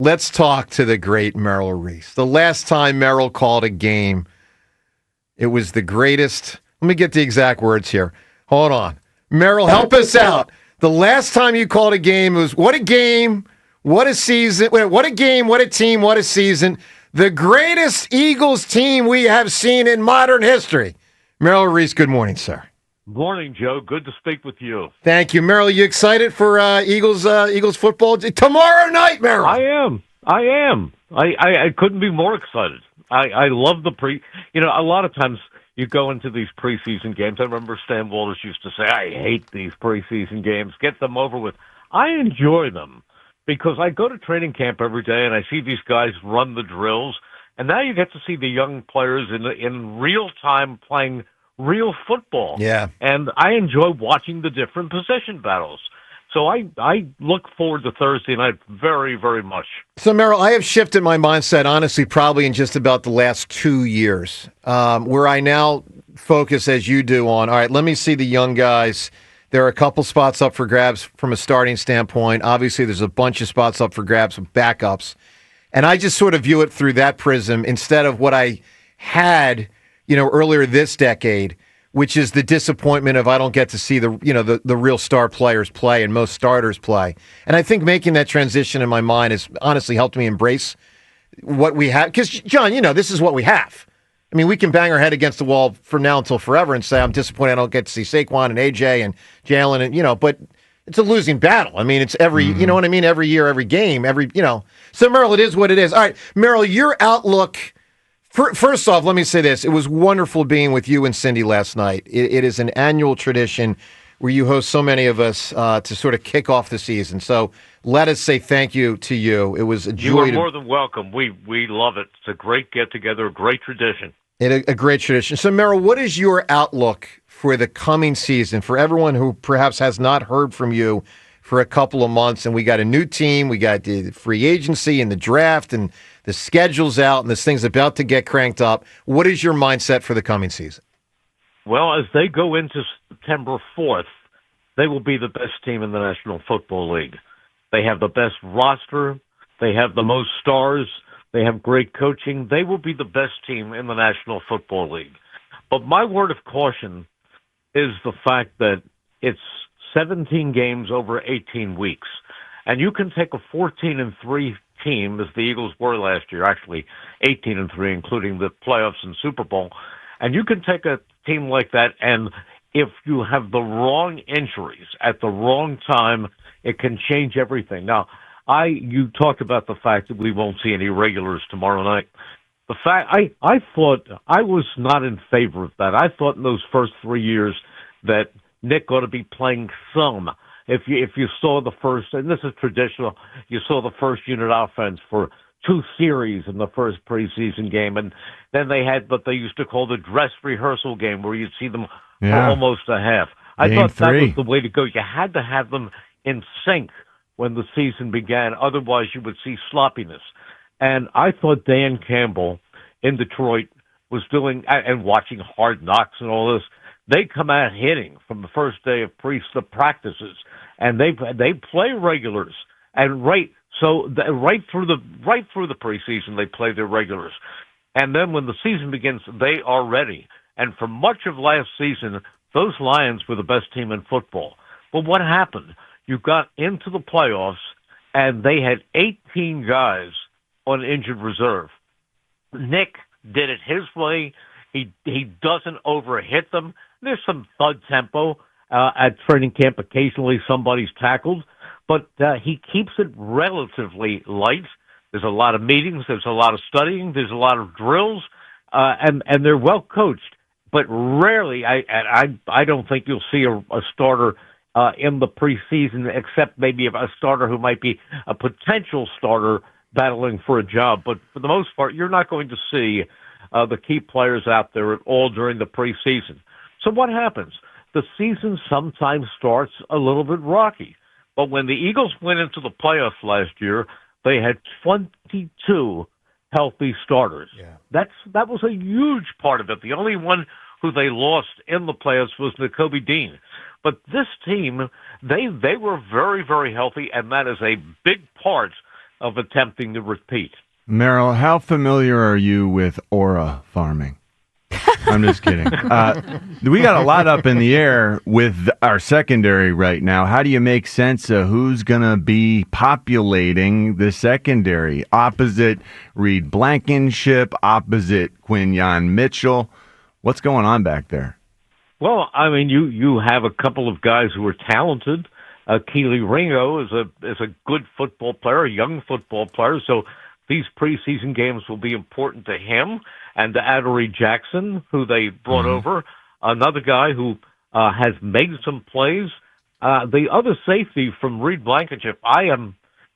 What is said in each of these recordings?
Let's talk to the great Merrill Reese. The last time Merrill called a game, it was the greatest. Let me get the exact words here. Hold on. Merrill, help us out. The last time you called a game, it was what a game, what a season, what a game, what a team, what a season. The greatest Eagles team we have seen in modern history. Merrill Reese, good morning, sir. Morning, Joe. Good to speak with you. Thank you. Merrill, you excited for Eagles football tomorrow night, Merrill? I am. I couldn't be more excited. I love the a lot of times you go into these preseason games. I remember Stan Walters used to say, I hate these preseason games. Get them over with. I enjoy them because I go to training camp every day and I see these guys run the drills. And now you get to see the young players in real time playing real football. Yeah. And I enjoy watching the different position battles. So I look forward to Thursday night very, very much. So, Merrill, I have shifted my mindset, honestly, probably in just about the last 2 years, where I now focus, as you do, on, all right, let me see the young guys. There are a couple spots up for grabs from a starting standpoint. Obviously, there's a bunch of spots up for grabs with backups. And I just sort of view it through that prism instead of what I had earlier this decade, which is the disappointment of I don't get to see the real star players play and most starters play. And I think making that transition in my mind has honestly helped me embrace what we have. Because, John, this is what we have. I mean, we can bang our head against the wall from now until forever and say, I'm disappointed I don't get to see Saquon and AJ and Jalen, and but it's a losing battle. I mean, it's every, you know what I mean? Every year, every game, So, Merrill, it is what it is. All right, Merrill, your outlook. First off, let me say this. It was wonderful being with you and Cindy last night. It is an annual tradition where you host so many of us to sort of kick off the season. So let us say thank you to you. It was a joy. You are more than welcome. We love it. It's a great get-together, a great tradition. A great tradition. So, Merrill, what is your outlook for the coming season for everyone who perhaps has not heard from you for a couple of months? And we got a new team. We got the free agency and the draft and the schedule's out and this thing's about to get cranked up. What is your mindset for the coming season? Well, as they go into September 4th, they will be the best team in the National Football League. They have the best roster. They have the most stars. They have great coaching. They will be the best team in the National Football League. But my word of caution is the fact that it's 17 games over 18 weeks. And you can take a 14-3 team, as the Eagles were last year, actually 18-3, including the playoffs and Super Bowl. And you can take a team like that, and if you have the wrong injuries at the wrong time, it can change everything. Now, you talked about the fact that we won't see any regulars tomorrow night. The fact I thought I was not in favor of that. I thought in those first 3 years that Nick ought to be playing some. If you saw the first, and this is traditional, you saw the first unit offense for 2 series in the first preseason game, and then they had what they used to call the dress rehearsal game, where you'd see them for almost a half. I thought that was the way to go. You had to have them in sync when the season began, otherwise you would see sloppiness. And I thought Dan Campbell in Detroit was doing, and watching Hard Knocks and all this, they come out hitting from the first day of the practices, and they play regulars, and right through the preseason they play their regulars, and then when the season begins they are ready. And for much of last season, those Lions were the best team in football. But what happened? You got into the playoffs, and they had 18 guys on injured reserve. Nick did it his way. He doesn't overhit them. There's some thud tempo at training camp. Occasionally somebody's tackled, but he keeps it relatively light. There's a lot of meetings. There's a lot of studying. There's a lot of drills, and they're well coached. But rarely, I don't think you'll see a starter in the preseason, except maybe a starter who might be a potential starter battling for a job. But for the most part, you're not going to see the key players out there at all during the preseason. So what happens? The season sometimes starts a little bit rocky. But when the Eagles went into the playoffs last year, they had 22 healthy starters. Yeah. That was a huge part of it. The only one who they lost in the playoffs was Nakobe Dean. But this team, they were very, very healthy, and that is a big part of attempting to repeat. Merrill, how familiar are you with aura farming? I'm just kidding. We got a lot up in the air with our secondary right now. How do you make sense of who's going to be populating the secondary? Opposite Reed Blankenship, opposite Quinyon Mitchell. What's going on back there? Well, I mean, you have a couple of guys who are talented. Keely Ringo is a good football player, a young football player. So these preseason games will be important to him and to Adoree Jackson, who they brought over, another guy who has made some plays. The other safety from Reed Blankenship,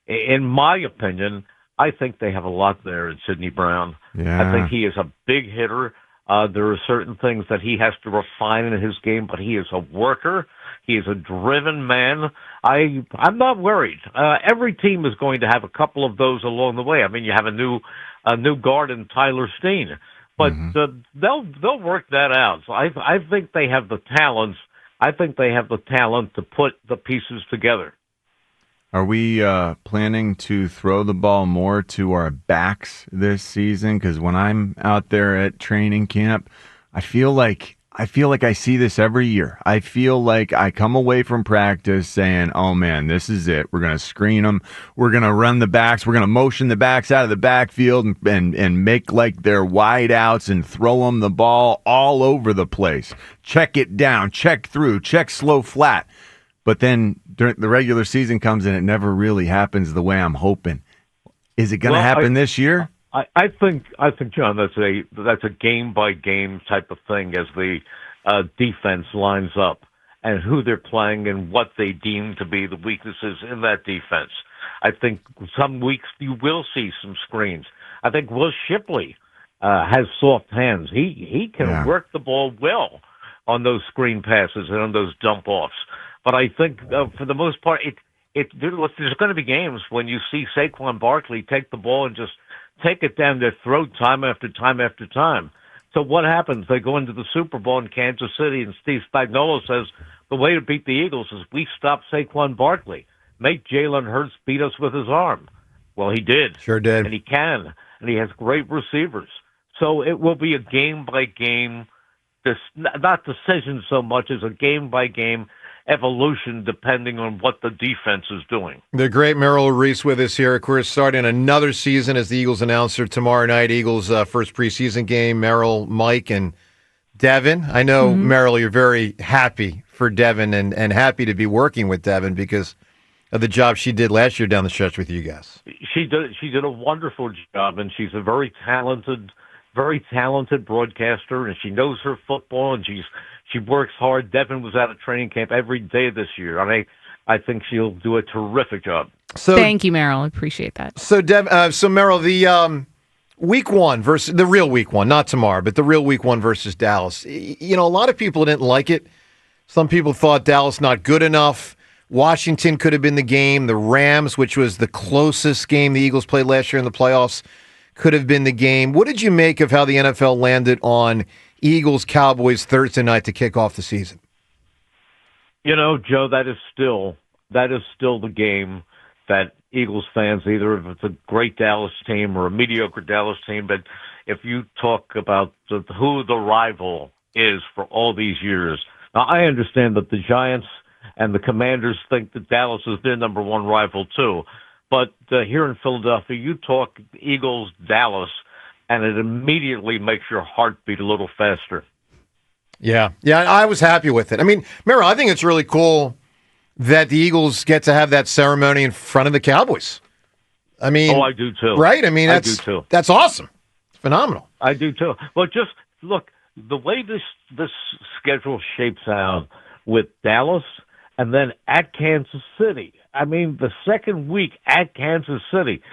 in my opinion, I think they have a lot there in Sidney Brown. Yeah. I think he is a big hitter. There are certain things that he has to refine in his game, but he is a worker. He is a driven man. I'm not worried. Every team is going to have a couple of those along the way. I mean, you have a new guard in Tyler Steen, but they'll work that out. So I think they have the talents. I think they have the talent to put the pieces together. Are we planning to throw the ball more to our backs this season? Because when I'm out there at training camp, I feel like I see this every year. I feel like I come away from practice saying, oh, man, this is it. We're going to screen them. We're going to run the backs. We're going to motion the backs out of the backfield and make like they're wide outs and throw them the ball all over the place. Check it down, check through, check slow flat. But then during the regular season comes and it never really happens the way I'm hoping. Is it going to happen this year? I think, John, that's a game by game type of thing as the defense lines up and who they're playing and what they deem to be the weaknesses in that defense. I think some weeks you will see some screens. I think Will Shipley has soft hands. He can work the ball well on those screen passes and on those dump offs. But I think for the most part, there's going to be games when you see Saquon Barkley take the ball and just take it down their throat time after time after time. So what happens? They go into the Super Bowl in Kansas City, and Steve Spagnuolo says the way to beat the Eagles is we stop Saquon Barkley, make Jalen Hurts beat us with his arm. Well, he did. Sure did. And he can. And he has great receivers. So it will be a game-by-game, not decision so much as a game-by-game evolution depending on what the defense is doing. The great Merrill Reese with us here. Of course, starting another season as the Eagles announcer tomorrow night. Eagles' first preseason game. Merrill, Mike, and Devin. I know, Merrill, you're very happy for Devin and happy to be working with Devin because of the job she did last year down the stretch with you guys. She did a wonderful job, and she's a very talented broadcaster, and she knows her football, and she works hard. Devin was out at training camp every day this year. I think she'll do a terrific job. So, thank you, Merrill. I appreciate that. So, Merrill, the week one versus the real week one, not tomorrow, but the real week one versus Dallas. You know, a lot of people didn't like it. Some people thought Dallas not good enough. Washington could have been the game. The Rams, which was the closest game the Eagles played last year in the playoffs, could have been the game. What did you make of how the NFL landed on Eagles-Cowboys Thursday night to kick off the season? You know, Joe, that is still the game that Eagles fans, either if it's a great Dallas team or a mediocre Dallas team, but if you talk about who the rival is for all these years. Now, I understand that the Giants and the Commanders think that Dallas is their number one rival too. But here in Philadelphia, you talk Eagles-Dallas, and it immediately makes your heart beat a little faster. Yeah, I was happy with it. I mean, Merrill, I think it's really cool that the Eagles get to have that ceremony in front of the Cowboys. I mean, I do too. Right? I mean, I do too. That's awesome. It's phenomenal. I do too. Well, just look, the way this schedule shapes out with Dallas and then at Kansas City. I mean, the second week at Kansas City.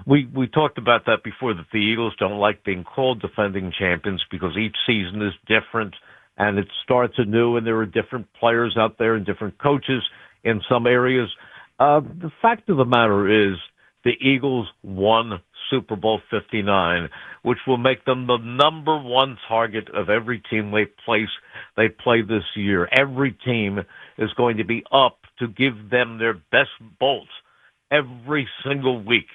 We talked about that before, that the Eagles don't like being called defending champions because each season is different and it starts anew and there are different players out there and different coaches in some areas. The fact of the matter is the Eagles won Super Bowl 59, which will make them the number one target of every team they play this year. Every team is going to be up to give them their best bolt. every single week.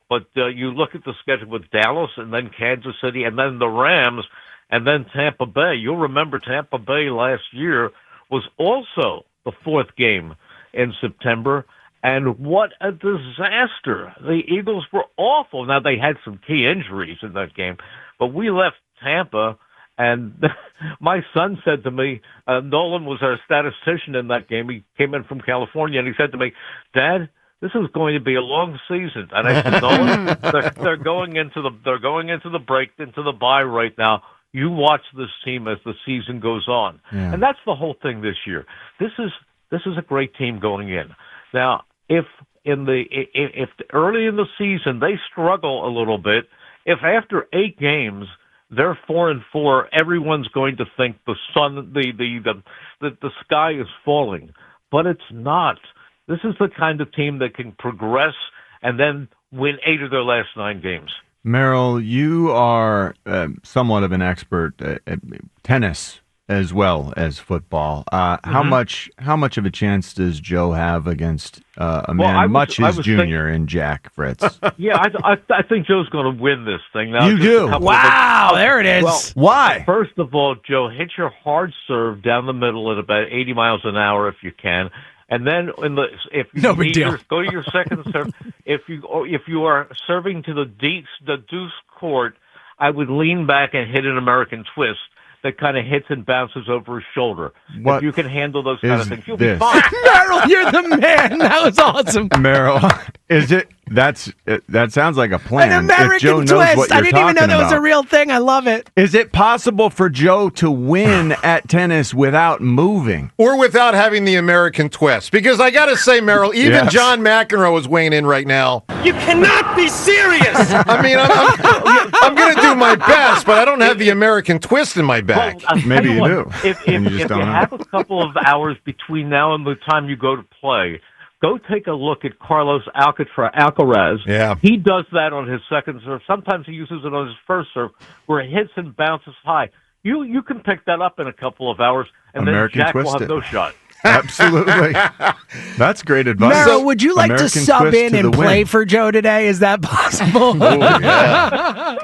But you look at the schedule with Dallas and then Kansas City and then the Rams and then Tampa Bay. You'll remember Tampa Bay last year was also the fourth game in September. And what a disaster. The Eagles were awful. Now, they had some key injuries in that game, but we left Tampa, and my son said to me, Nolan was our statistician in that game. He came in from California, and he said to me, Dad, this is going to be a long season. And I said, Nolan, they're going into the break, into the bye right now. You watch this team as the season goes on. Yeah. And that's the whole thing this year. This is a great team going in. Now, if early in the season they struggle a little bit, if after 8 games they're 4-4, everyone's going to think the sky is falling, but it's not. This is the kind of team that can progress and then win 8 of their last 9 games. Merrill, you are somewhat of an expert at tennis as well as football. How much of a chance does Joe have against a man much his junior in Jack Fritz? Yeah, I think Joe's going to win this thing. Now, you do? Wow, there it is. Well, why? First of all, Joe, hit your hard serve down the middle at about 80 miles an hour if you can. And then if you go to your second serve. If you are serving to the deuce court, I would lean back and hit an American twist that kind of hits and bounces over his shoulder. If you can handle those kind of things, you'll be fine. Merrill, you're the man. That was awesome. Merrill, that sounds like a plan. An American Joe twist. Knows what I didn't even know that was a about. real thing. I love it. Is it possible for Joe to win at tennis without moving? Or without having the American twist? Because I got to say, Merrill, even John McEnroe is weighing in right now. You cannot be serious! I mean, I'm going to do my best, but I don't have the American twist in my bag. Well, Maybe you do. If you have a couple of hours between now and the time you go to play, go take a look at Carlos Alcaraz. Yeah. He does that on his second serve. Sometimes he uses it on his first serve, where it hits and bounces high. You can pick that up in a couple of hours, and American then Jack twist will have it. no shot. Absolutely. That's great advice. Merrill, would you like American to sub twist in to and the play win. for Joe today? Is that possible? Oh, yeah.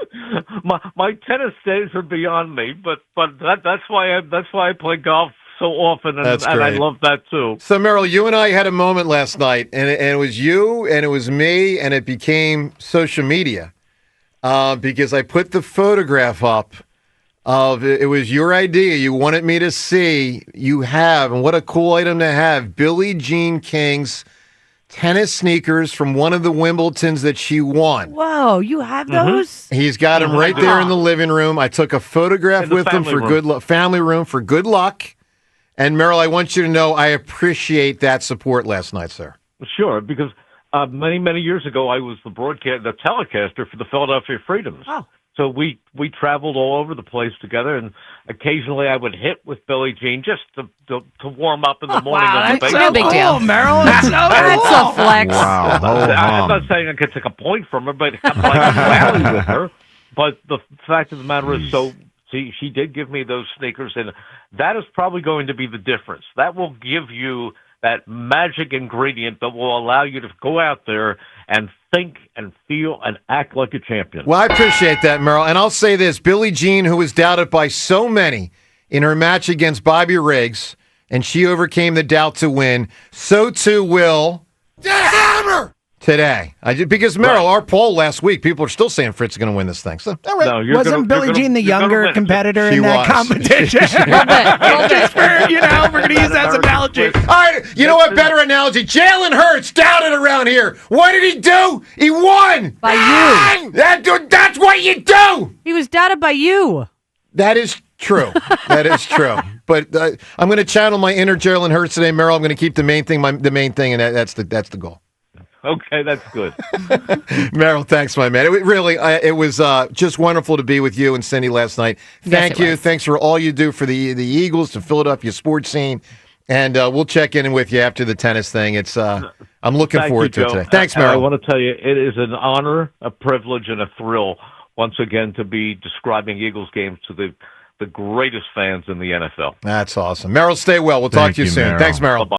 My tennis days are beyond me, but that's why I play golf so often, and I love that too. So, Merrill, you and I had a moment last night, and it was you, and it was me, and it became social media because I put the photograph up of it was your idea. You wanted me to see. You have, and what a cool item to have, Billie Jean King's tennis sneakers from one of the Wimbledons that she won. Whoa, you have those? He's got them right there in the living room. I took a photograph with him for good luck. Family room for good luck. And Merrill, I want you to know I appreciate that support last night, sir. Sure, because many years ago I was the telecaster for the Philadelphia Freedoms. Oh. So we traveled all over the place together, and occasionally I would hit with Billie Jean just to warm up in the morning. Wow, on the that's base. so big deal. cool, Merrill. That's so That's cool. a flex. Wow. I'm not saying I could take a point from her, but I'm like rally with her. But the fact of the matter is, so she did give me those sneakers, and that is probably going to be the difference. That will give you that magic ingredient that will allow you to go out there and think and feel and act like a champion. Well, I appreciate that, Merrill. And I'll say this, Billie Jean, who was doubted by so many in her match against Bobby Riggs, and she overcame the doubt to win, so too will DeCamara today. Because, Merrill, our poll last week, people are still saying Fritz is going to win this thing. So, all right. No, Wasn't Billie Jean the younger competitor She in that was. competition? Just for, we're going to use that as an analogy. All right, you know what? Better analogy. Jalen Hurts doubted around here. What did he do? He won. By you. That's what you do. He was doubted by you. That is true. That is true. But I'm going to channel my inner Jalen Hurts today, Merrill. I'm going to keep the main thing, and that's the goal. Okay, that's good. Merrill, thanks, my man. It was just wonderful to be with you and Cindy last night. Thank you. Thanks for all you do for the Eagles, the Philadelphia sports scene. And we'll check in with you after the tennis thing. It's I'm looking forward to it today. Thanks, Merrill. I want to tell you, it is an honor, a privilege, and a thrill once again to be describing Eagles games to the greatest fans in the NFL. That's awesome. Merrill, stay well. We'll talk to you soon. Merrill. Thanks, Merrill. Bye-bye.